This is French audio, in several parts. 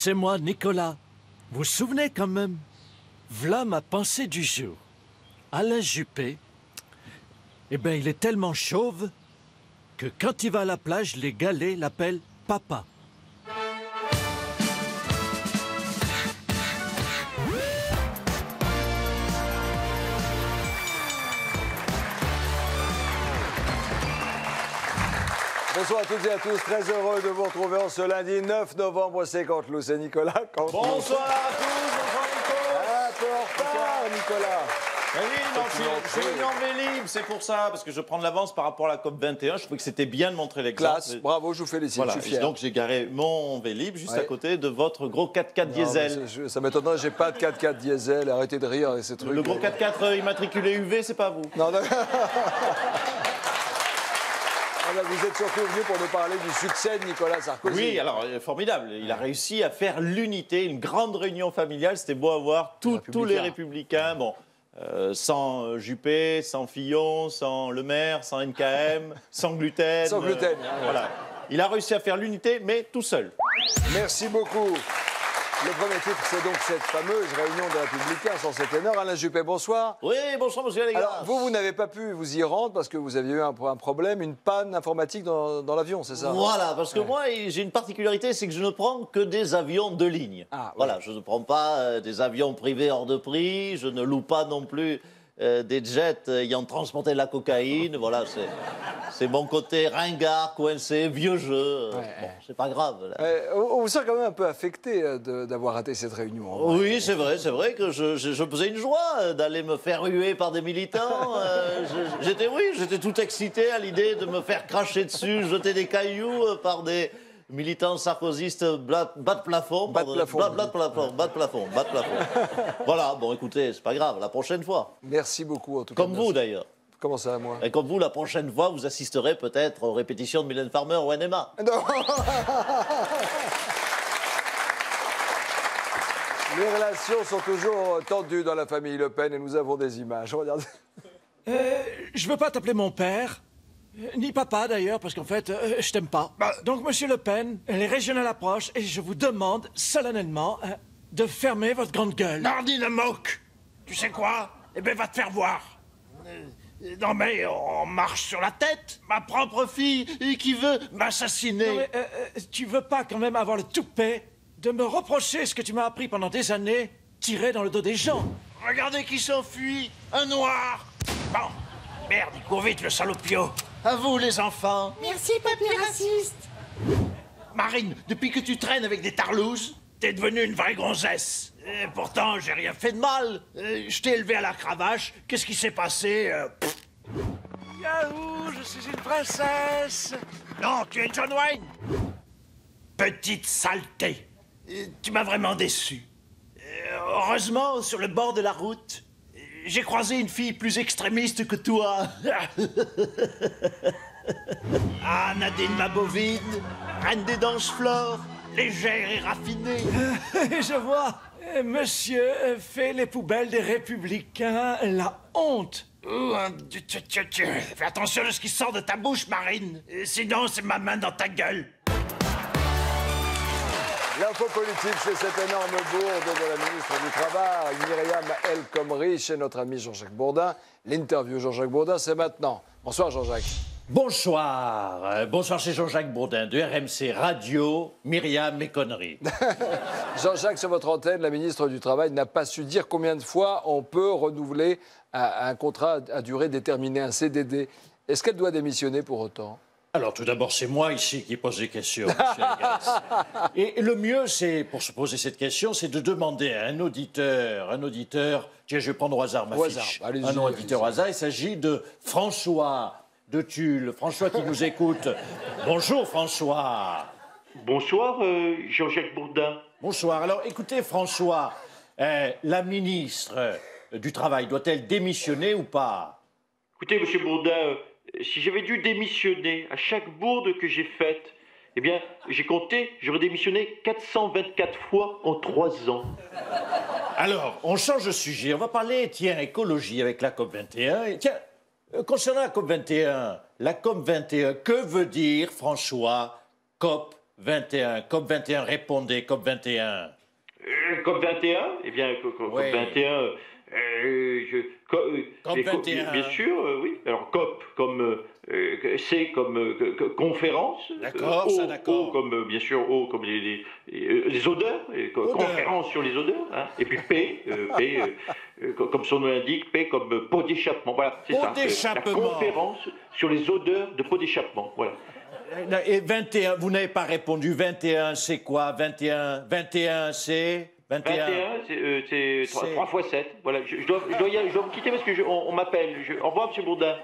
C'est moi, Nicolas. Vous vous souvenez quand même? V'là ma pensée du jour. Alain Juppé, eh ben, il est tellement chauve que quand il va à la plage, les galets l'appellent papa. Bonsoir à toutes et à tous, très heureux de vous retrouver en ce lundi 9 novembre, c'est Canteloup, c'est Nicolas Canteloup. Bonsoir à tous, bonsoir Nico. Un peu en retard, Nicolas. Oui, non, je suis venu en Vélib, c'est pour ça, parce que je prends de l'avance par rapport à la COP21, je trouvais que c'était bien de montrer l'exemple. Classe, bravo, je vous félicite, voilà. je suis fier. Donc j'ai garé mon Vélib juste à côté de votre gros 4x4 diesel. Ça m'étonnerait, j'ai pas de 4x4 diesel, arrêtez de rire avec ces trucs. Le gros 4x4 immatriculé UV, c'est pas vous? Non, non. Vous êtes surtout venu pour nous parler du succès de Nicolas Sarkozy. Oui, alors formidable. Il a réussi à faire l'unité, une grande réunion familiale. C'était beau à voir. Tous les Républicains, bon, sans Juppé, sans Fillon, sans Le Maire, sans NKM, sans gluten. Sans gluten. Voilà. Il a réussi à faire l'unité, mais tout seul. Merci beaucoup. Le premier titre, c'est donc cette fameuse réunion des Républicains sans cet honneur. Alain Juppé, bonsoir. Oui, bonsoir, monsieur Légas. Alors, vous n'avez pas pu vous y rendre parce que vous aviez eu un problème, une panne informatique dans l'avion, c'est ça? Voilà, parce que moi, j'ai une particularité, c'est que je ne prends que des avions de ligne. Ah, voilà, oui. je ne prends pas des avions privés hors de prix, je ne loue pas non plus des jets ayant transporté de la cocaïne. Voilà, c'est mon côté ringard, coincé, vieux jeu. Bon, c'est pas grave. Là. On vous sent quand même un peu affecté d'avoir raté cette réunion. Oui, c'est vrai que je faisais une joie d'aller me faire huer par des militants. J'étais tout excité à l'idée de me faire cracher dessus, jeter des cailloux par des militants sarkozystes bas de plafond. Bas de plafond. Voilà, bon, écoutez, c'est pas grave, la prochaine fois. Merci beaucoup, en tout cas. Comme vous, d'ailleurs. Comment ça, moi? Et comme vous, la prochaine fois, vous assisterez peut-être aux répétitions de Mylène Farmer au NMA. Non. Les relations sont toujours tendues dans la famille Le Pen et nous avons des images. Regardez. Je veux pas t'appeler mon père, ni papa d'ailleurs, parce qu'en fait, je t'aime pas. Donc, monsieur Le Pen, les régionales approchent et je vous demande solennellement de fermer votre grande gueule. Nardi le moque. Tu sais quoi? Eh ben, va te faire voir. Non mais on marche sur la tête. Ma propre fille qui veut m'assassiner. Non, mais, tu veux pas quand même avoir le toupet de me reprocher ce que tu m'as appris pendant des années, tirer dans le dos des gens? Regardez qui s'enfuit. Un noir. Bon. Merde, il court vite le salopio. À vous les enfants. Merci, papy raciste. Marine, depuis que tu traînes avec des tarlouses, t'es devenue une vraie gonzesse. Et pourtant, j'ai rien fait de mal. Je t'ai élevé à la cravache. Qu'est-ce qui s'est passé? Yahoo, je suis une princesse. Non, tu es John Wayne. Petite saleté. Tu m'as vraiment déçu. Heureusement, sur le bord de la route, j'ai croisé une fille plus extrémiste que toi. Ah, Nadine ma bovine, reine des danses-flores, légère et raffinée. Je vois, monsieur fait les poubelles des Républicains. La honte. Fais attention à ce qui sort de ta bouche, Marine. Sinon, c'est ma main dans ta gueule. L'info politique, c'est cette énorme bourde de la ministre du Travail, Myriam El Khomri, chez notre ami Jean-Jacques Bourdin. L'interview Jean-Jacques Bourdin, c'est maintenant. Bonsoir Jean-Jacques. Bonsoir. Bonsoir chez Jean-Jacques Bourdin de RMC Radio, Myriam mes conneries. Jean-Jacques, sur votre antenne, la ministre du Travail n'a pas su dire combien de fois on peut renouveler un contrat à durée déterminée, un CDD. Est-ce qu'elle doit démissionner pour autant? Alors, tout d'abord, c'est moi ici qui pose les questions, monsieur Légas. Et le mieux, c'est, pour se poser cette question, c'est de demander à un auditeur, tiens, je vais prendre au hasard ma fiche. Un auditeur au hasard, il s'agit de François de Tulle. François qui nous écoute. Bonjour, François. Bonsoir, Jean-Jacques Bourdin. Bonsoir. Alors, écoutez, François, la ministre du Travail doit-elle démissionner ou pas? Écoutez, monsieur Bourdin, si j'avais dû démissionner à chaque bourde que j'ai faite, eh bien, j'ai compté, j'aurais démissionné 424 fois en 3 ans. Alors, on change de sujet. On va parler, tiens, écologie avec la COP21. Et tiens, concernant la COP21, que veut dire, François, COP 21, COP 21, répondez, COP 21. COP 21, eh bien, COP 21, COP 21. Bien sûr, oui. Alors, COP comme C comme conférence. D'accord, ça d'accord. O comme, bien sûr, O comme les odeurs, conférence sur les odeurs. Hein. Et puis P, comme son nom l'indique, P comme pot d'échappement. Voilà, c'est ça. La conférence sur les odeurs de pot d'échappement. Voilà. Et 21, vous n'avez pas répondu. 21, c'est quoi? 21, c'est... 21, c'est 3 fois 7. Voilà, je dois vous quitter parce qu'on m'appelle. Au revoir, M. Bourdin.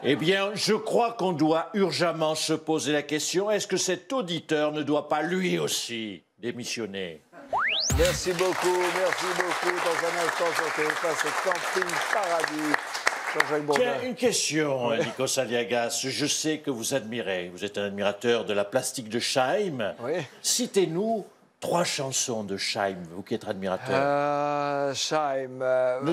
Eh bien, je crois qu'on doit urgemment se poser la question, est-ce que cet auditeur ne doit pas lui aussi démissionner? Merci beaucoup. Dans un instant, sur TF1, c'est Camping Paradis. Jean-Jacques Bourdin. Tiens, une question, Nikos Aliagas. Je sais que vous admirez, vous êtes un admirateur de la plastique de Chaim. Oui. Citez-nous 3 chansons de Chaim, vous qui êtes admirateur. Chaim.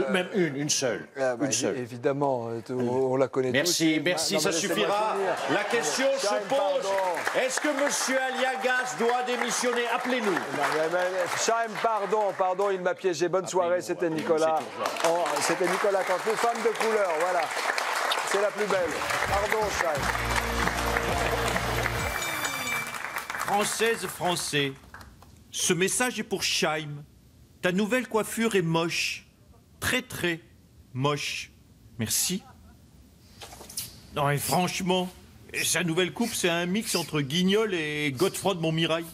Même une seule. Une seule. Évidemment, on la connaît tous. Merci, ça suffira. La question se pose. Est-ce que M. Aliagas doit démissionner? Appelez-nous. Chaim, pardon, il m'a piégé. Bonne soirée, c'était Nicolas. C'était Nicolas Canteloup, femme de couleur, voilà. C'est la plus belle. Pardon, Chaim. Françaises, Français, ce message est pour Chaim. Ta nouvelle coiffure est moche. Très moche. Merci. Non, et franchement, sa nouvelle coupe, c'est un mix entre Guignol et Godefroy de Montmirail.